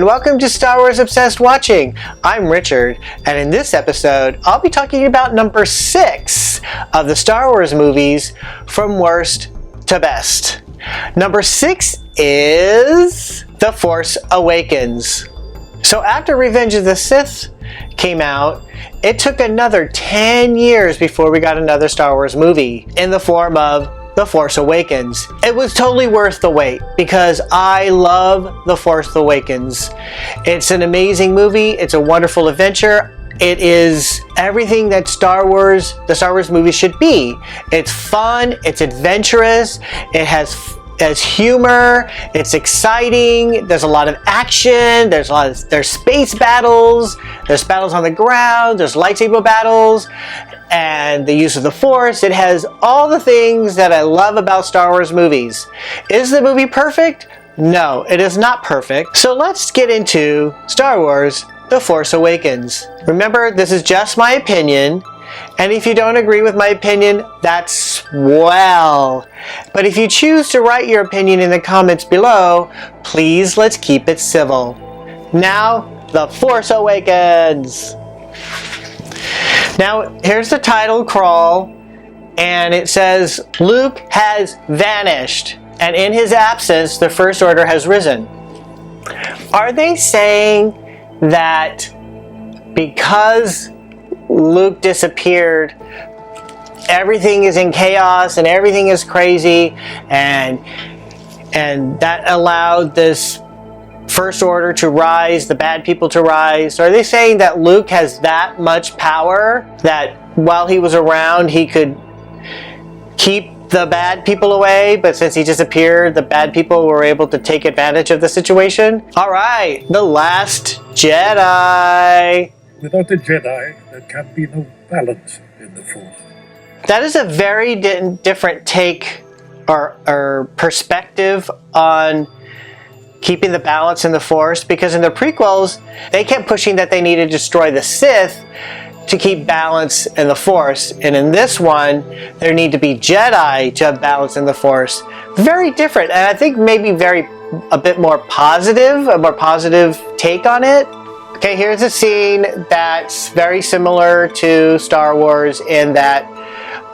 and welcome to Star Wars Obsessed Watching. I'm Richard, and in this episode, I'll be talking about number 6 of the Star Wars movies from worst to best. Number 6 is The Force Awakens. So after Revenge of the Sith came out, it took another 10 years before we got another Star Wars movie in the form of The Force Awakens. It was totally worth the wait because I love The Force Awakens. It's an amazing movie. It's a wonderful adventure. It is everything that the Star Wars movies should be. It's fun, it's adventurous, it has humor, it's exciting, there's a lot of action, there's space battles, there's battles on the ground, there's lightsaber battles, and the use of the Force. It has all the things that I love about Star Wars movies. Is the movie perfect? No, it is not perfect. So let's get into Star Wars The Force Awakens. Remember, this is just my opinion, and if you don't agree with my opinion, that's swell. But if you choose to write your opinion in the comments below, please let's keep it civil. Now, The Force Awakens. Now, here's the title crawl, and it says, Luke has vanished, and in his absence, the First Order has risen. Are they saying that because Luke disappeared, everything is in chaos and everything is crazy, and that allowed this First Order to rise, the bad people to rise? So are they saying that Luke has that much power that while he was around he could keep the bad people away, but since he disappeared, the bad people were able to take advantage of the situation? Alright, The Last Jedi. Without a Jedi, there can be no balance in the Force. That is a very different take or perspective on keeping the balance in the Force, because in the prequels, they kept pushing that they needed to destroy the Sith to keep balance in the Force. And in this one, there need to be Jedi to have balance in the Force. Very different, and I think maybe a bit more positive, a more positive take on it. Okay, here's a scene that's very similar to Star Wars in that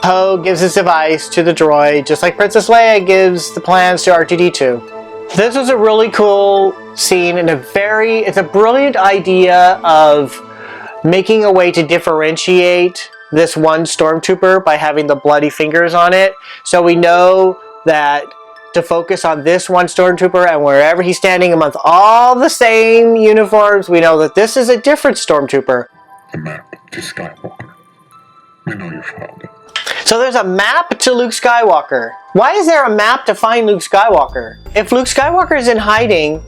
Poe gives his device to the droid, just like Princess Leia gives the plans to R2-D2. This was a really cool scene and it's a brilliant idea of making a way to differentiate this one stormtrooper by having the bloody fingers on it. So we know that to focus on this one stormtrooper, and wherever he's standing amongst all the same uniforms, we know that this is a different stormtrooper. The map to Skywalker. We know your father. So there's a map to Luke Skywalker. Why is there a map to find Luke Skywalker? If Luke Skywalker is in hiding,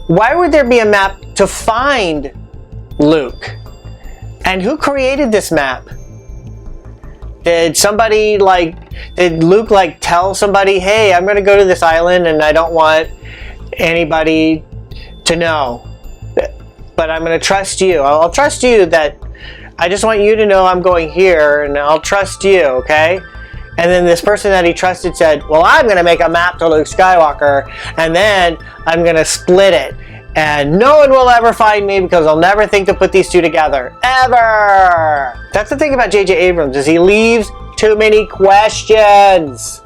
why would there be a map to find Luke? And who created this map? Did Luke tell somebody, hey, I'm gonna go to this island and I don't want anybody to know, but I'm gonna trust you. I'll trust you that I just want you to know I'm going here, and I'll trust you, okay? And then this person that he trusted said, well, I'm gonna make a map to Luke Skywalker, and then I'm gonna split it, and no one will ever find me because I'll never think to put these two together. Ever! That's the thing about J.J. Abrams, is he leaves too many questions.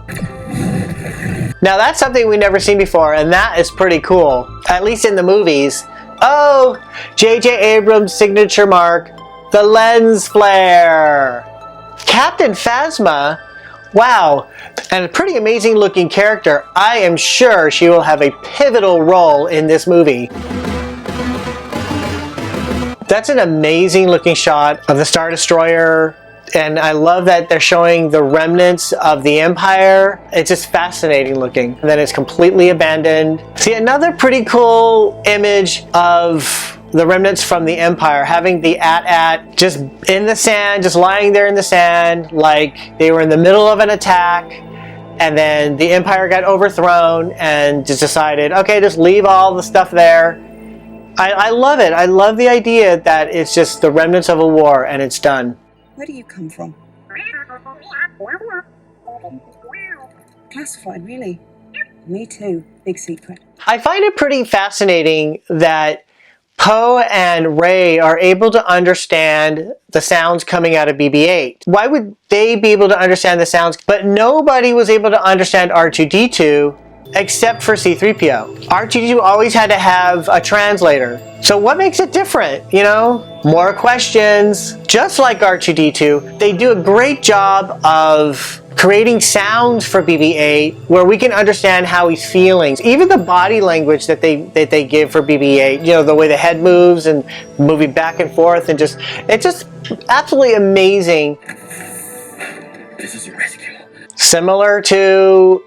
Now that's something we've never seen before, and that is pretty cool. At least in the movies. Oh, J.J. Abrams' signature mark, the lens flare. Captain Phasma, wow, and a pretty amazing looking character. I am sure she will have a pivotal role in this movie. That's an amazing looking shot of the Star Destroyer, and I love that they're showing the remnants of the Empire. It's just fascinating looking. And then it's completely abandoned. See, another pretty cool image of the remnants from the Empire, having the AT-AT just in the sand, just lying there in the sand, like they were in the middle of an attack, and then the Empire got overthrown and just decided, okay, just leave all the stuff there. I love it. I love the idea that it's just the remnants of a war and it's done. Where do you come from? Classified, really? Me too. Big secret. I find it pretty fascinating that Poe and Rey are able to understand the sounds coming out of BB-8. Why would they be able to understand the sounds, but nobody was able to understand R2-D2 except for C-3PO? R2-D2 always had to have a translator. So what makes it different, you know? More questions. Just like R2-D2, they do a great job of creating sounds for BB-8 where we can understand how he's feeling. Even the body language that they give for BB-8, you know, the way the head moves and moving back and forth, and it's just absolutely amazing. This is your rescue. Similar to...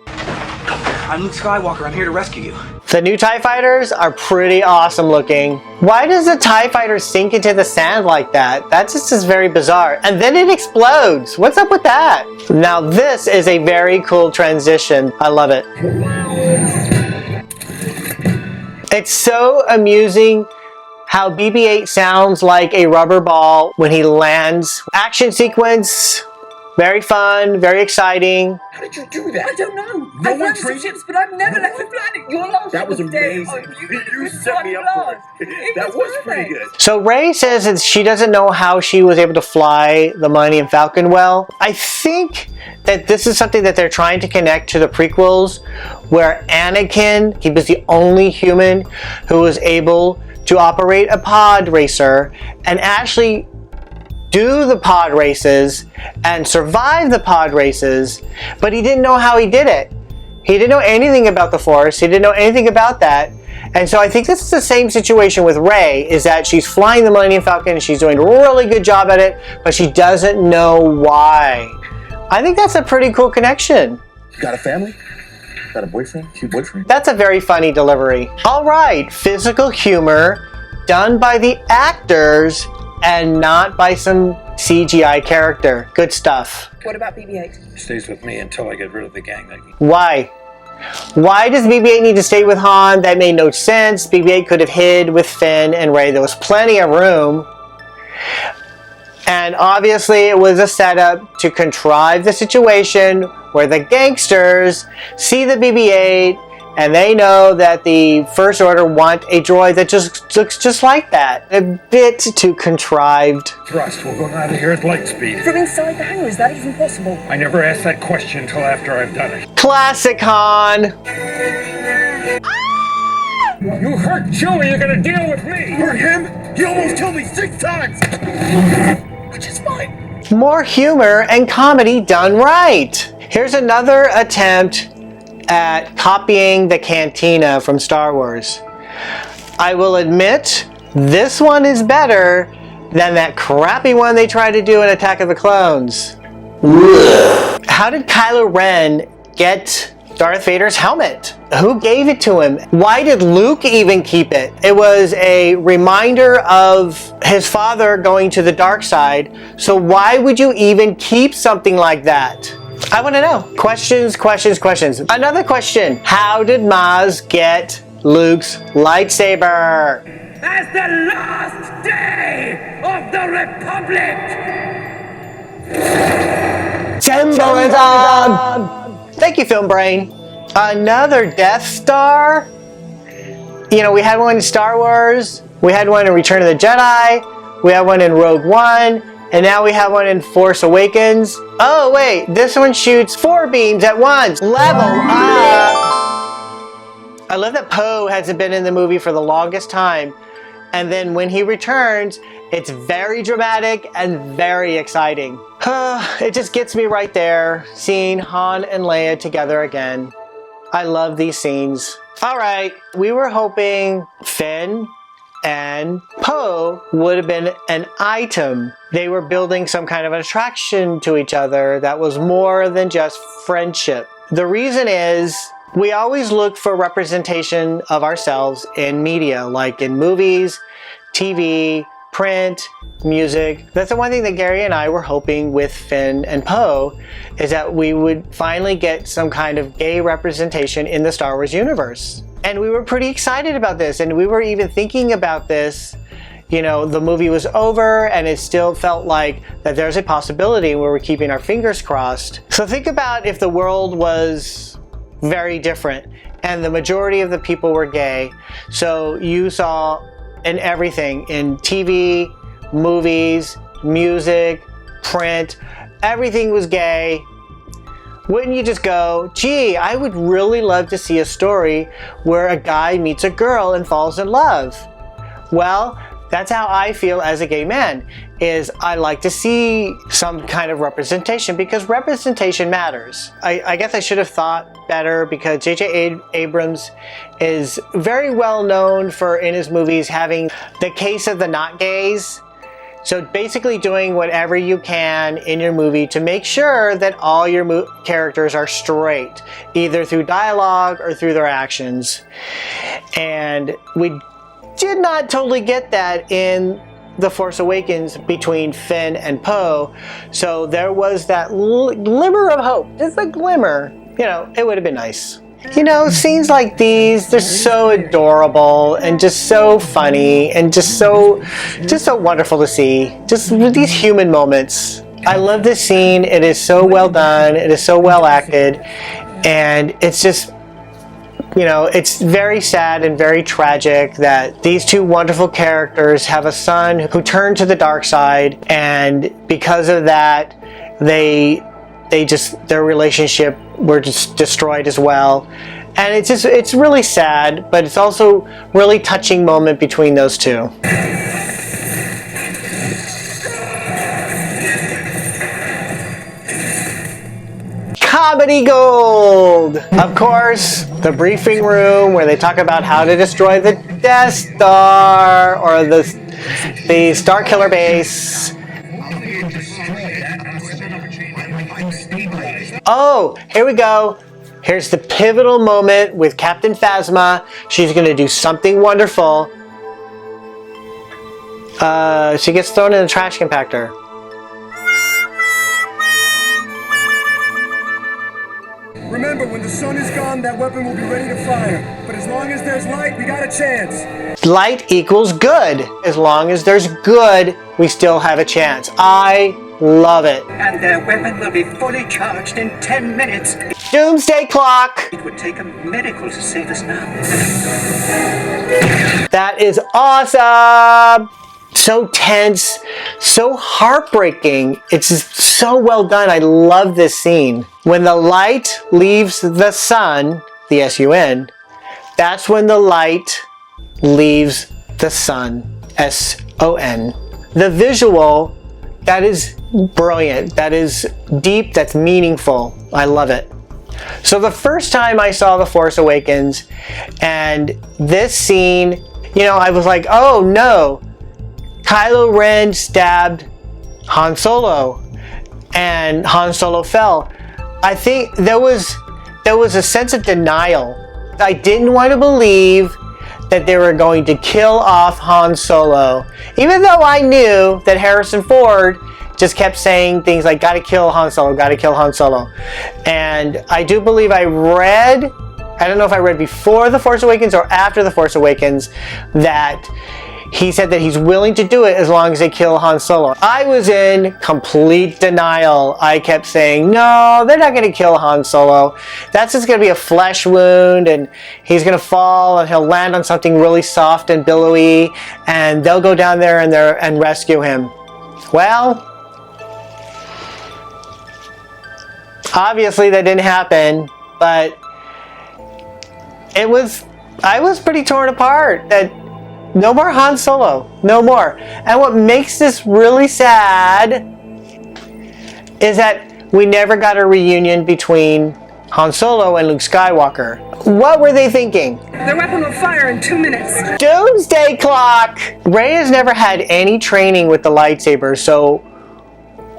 I'm Luke Skywalker. I'm here to rescue you. The new TIE Fighters are pretty awesome looking. Why does the TIE Fighter sink into the sand like that? That just is very bizarre. And then it explodes. What's up with that? Now this is a very cool transition. I love it. It's so amusing how BB-8 sounds like a rubber ball when he lands. Action sequence. Very fun, very exciting. How did you do that? I don't know. No I've one flown some trained ships, but I've never left the planet. Your last That was ship dead. amazing. Oh, You set me up for it. That was pretty good. So Rey says that she doesn't know how she was able to fly the Millennium Falcon well. I think that this is something that they're trying to connect to the prequels, where Anakin, he was the only human who was able to operate a pod racer and actually do the pod races and survive the pod races, but he didn't know how he did it. He didn't know anything about the Force. He didn't know anything about that. And so I think this is the same situation with Rey, is that she's flying the Millennium Falcon and she's doing a really good job at it, but she doesn't know why. I think that's a pretty cool connection. You got a family? Got a boyfriend? Cute boyfriend? That's a very funny delivery. All right, physical humor done by the actors and not by some CGI character. Good stuff. What about BB-8? Stays with me until I get rid of the gang. Why? Why does BB-8 need to stay with Han? That made no sense. BB-8 could have hid with Finn and Rey. There was plenty of room. And obviously it was a setup to contrive the situation where the gangsters see the BB-8 and they know that the First Order want a droid that just looks just like that. A bit too contrived. Thrust, we're going out of here at light speed. From inside the hangar, is that even possible? I never asked that question until after I've done it. Classic Han. You hurt Chewie, you're gonna deal with me! Hurt him? He almost killed me 6 times! Which is fine. More humor and comedy done right. Here's another attempt at copying the cantina from Star Wars. I will admit, this one is better than that crappy one they tried to do in Attack of the Clones. How did Kylo Ren get Darth Vader's helmet? Who gave it to him? Why did Luke even keep it? It was a reminder of his father going to the dark side, so why would you even keep something like that? I want to know. Questions, questions, questions. Another question. How did Maz get Luke's lightsaber? As the last day of the Republic! Symbolism! Thank you, Film Brain. Another Death Star? You know, we had one in Star Wars, we had one in Return of the Jedi, we had one in Rogue One, and now we have one in Force Awakens. Oh wait, this one shoots 4 beams at once. Level up! I love that Poe hasn't been in the movie for the longest time. And then when he returns, it's very dramatic and very exciting. It just gets me right there, seeing Han and Leia together again. I love these scenes. All right, we were hoping Finn and Poe would have been an item. They were building some kind of attraction to each other that was more than just friendship. The reason is we always look for representation of ourselves in media, like in movies, TV, print, music. That's the one thing that Gary and I were hoping with Finn and Poe, is that we would finally get some kind of gay representation in the Star Wars universe. And we were pretty excited about this, and we were even thinking about this. You know, the movie was over and it still felt like that there's a possibility, and we were keeping our fingers crossed. So think about if the world was very different and the majority of the people were gay. So you saw in everything, in TV, movies, music, print. Everything was gay. Wouldn't you just go, gee, I would really love to see a story where a guy meets a girl and falls in love? Well, that's how I feel as a gay man, is I like to see some kind of representation because representation matters. I guess I should have thought better because J.J. Abrams is very well known for, in his movies, having the case of the not gays. So basically doing whatever you can in your movie to make sure that all your characters are straight, either through dialogue or through their actions. And we did not totally get that in The Force Awakens between Finn and Poe. So there was that glimmer of hope, just a glimmer. You know, it would have been nice. You know, scenes like these, they're so adorable and just so funny and just so wonderful to see. Just these human moments. I love this scene. It is so well done. It is so well acted. And it's just, you know, it's very sad and very tragic that these two wonderful characters have a son who turned to the dark side, and because of that, their relationship were just destroyed as well. And it's really sad, but it's also really touching moment between those two. Comedy gold! Of course, the briefing room where they talk about how to destroy the Death Star or the Star Killer base. Oh, here we go. Here's the pivotal moment with Captain Phasma. She's going to do something wonderful. She gets thrown in the trash compactor. Remember, when the sun is gone, that weapon will be ready to fire. But as long as there's light, we got a chance. Light equals good. As long as there's good, we still have a chance. I love it. And their weapon will be fully charged in 10 minutes. Doomsday clock! It would take a miracle to save us now. That is awesome! So tense, so heartbreaking. It's just so well done. I love this scene. When the light leaves the sun, the S-U-N, that's when the light leaves the sun, S-O-N. The visual, that is brilliant. That is deep, that's meaningful. I love it. So the first time I saw The Force Awakens and this scene, you know, I was like, oh no, Kylo Ren stabbed Han Solo and Han Solo fell. I think there was a sense of denial. I didn't want to believe that they were going to kill off Han Solo, even though I knew that Harrison Ford just kept saying things like, gotta kill Han Solo, gotta kill Han Solo. And I do believe I don't know if I read before The Force Awakens or after The Force Awakens, that he said that he's willing to do it as long as they kill Han Solo. I was in complete denial. I kept saying, no, they're not going to kill Han Solo. That's just going to be a flesh wound, and he's going to fall, and he'll land on something really soft and billowy, and they'll go down there and rescue him. Well, obviously that didn't happen, but I was pretty torn apart that no more Han Solo. No more. And what makes this really sad is that we never got a reunion between Han Solo and Luke Skywalker. What were they thinking? Their weapon will fire in 2 minutes. Doomsday clock! Rey has never had any training with the lightsaber, so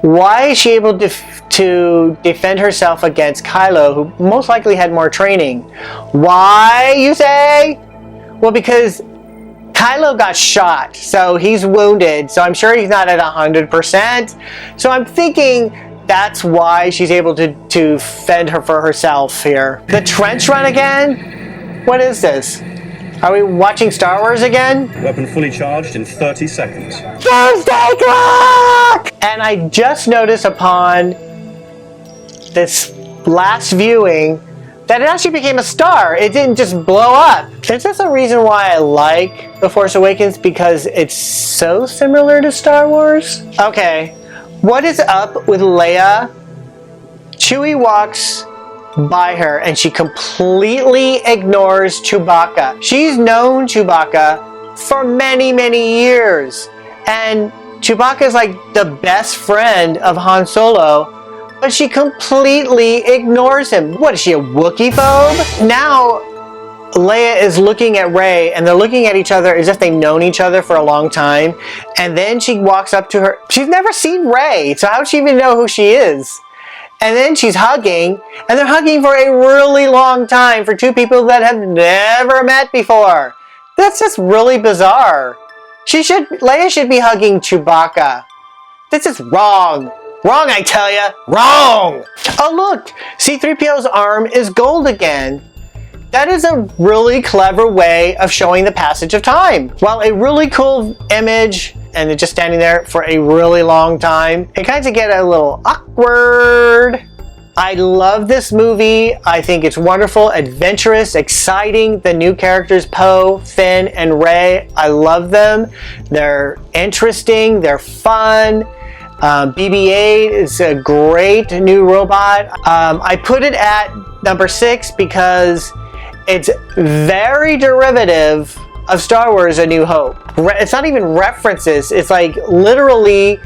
why is she able to defend herself against Kylo, who most likely had more training? Why, you say? Well, because Kylo got shot, so he's wounded, so I'm sure he's not at 100%. So I'm thinking that's why she's able to fend for herself here. The trench run again? What is this? Are we watching Star Wars again? Weapon fully charged in 30 seconds. Doomsday clock! And I just noticed upon this last viewing that it actually became a star. It didn't just blow up. Is this a reason why I like The Force Awakens? Because it's so similar to Star Wars? Okay, what is up with Leia? Chewie walks by her and she completely ignores Chewbacca. She's known Chewbacca for many, many years. And Chewbacca is like the best friend of Han Solo, but she completely ignores him. What, is she a Wookiee phobe? Now, Leia is looking at Rey, and they're looking at each other as if they've known each other for a long time. And then she walks up to her. She's never seen Rey, so how does she even know who she is? And then she's hugging, and they're hugging for a really long time for two people that have never met before. That's just really bizarre. Leia should be hugging Chewbacca. This is wrong. Wrong, I tell ya. Wrong! Oh look, C-3PO's arm is gold again. That is a really clever way of showing the passage of time. Well, a really cool image, and they're just standing there for a really long time. It kind of get a little awkward. I love this movie. I think it's wonderful, adventurous, exciting. The new characters, Poe, Finn, and Rey, I love them. They're interesting, they're fun. BB-8 is a great new robot. I put it at number 6 because it's very derivative of Star Wars A New Hope. It's not even references, it's like literally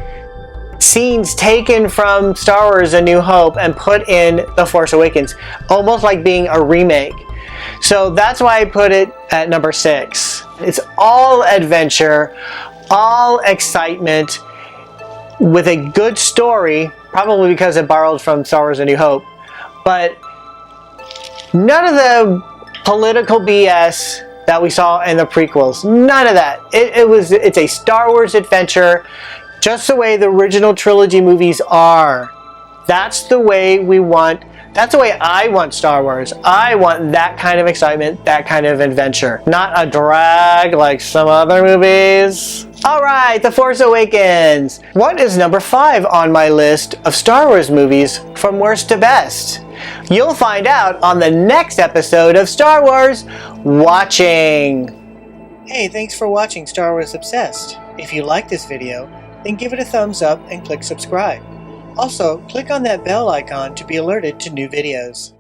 scenes taken from Star Wars A New Hope and put in The Force Awakens, almost like being a remake. So that's why I put it at number 6. It's all adventure, all excitement, with a good story, probably because it borrowed from Star Wars A New Hope, but none of the political BS that we saw in the prequels. None of that. It's a Star Wars adventure, just the way the original trilogy movies are. That's the way we want. That's the way I want Star Wars. I want that kind of excitement, that kind of adventure. Not a drag like some other movies. Alright, The Force Awakens. What is number 5 on my list of Star Wars movies from worst to best? You'll find out on the next episode of Star Wars Watching. Hey, thanks for watching Star Wars Obsessed. If you like this video, then give it a thumbs up and click subscribe. Also, click on that bell icon to be alerted to new videos.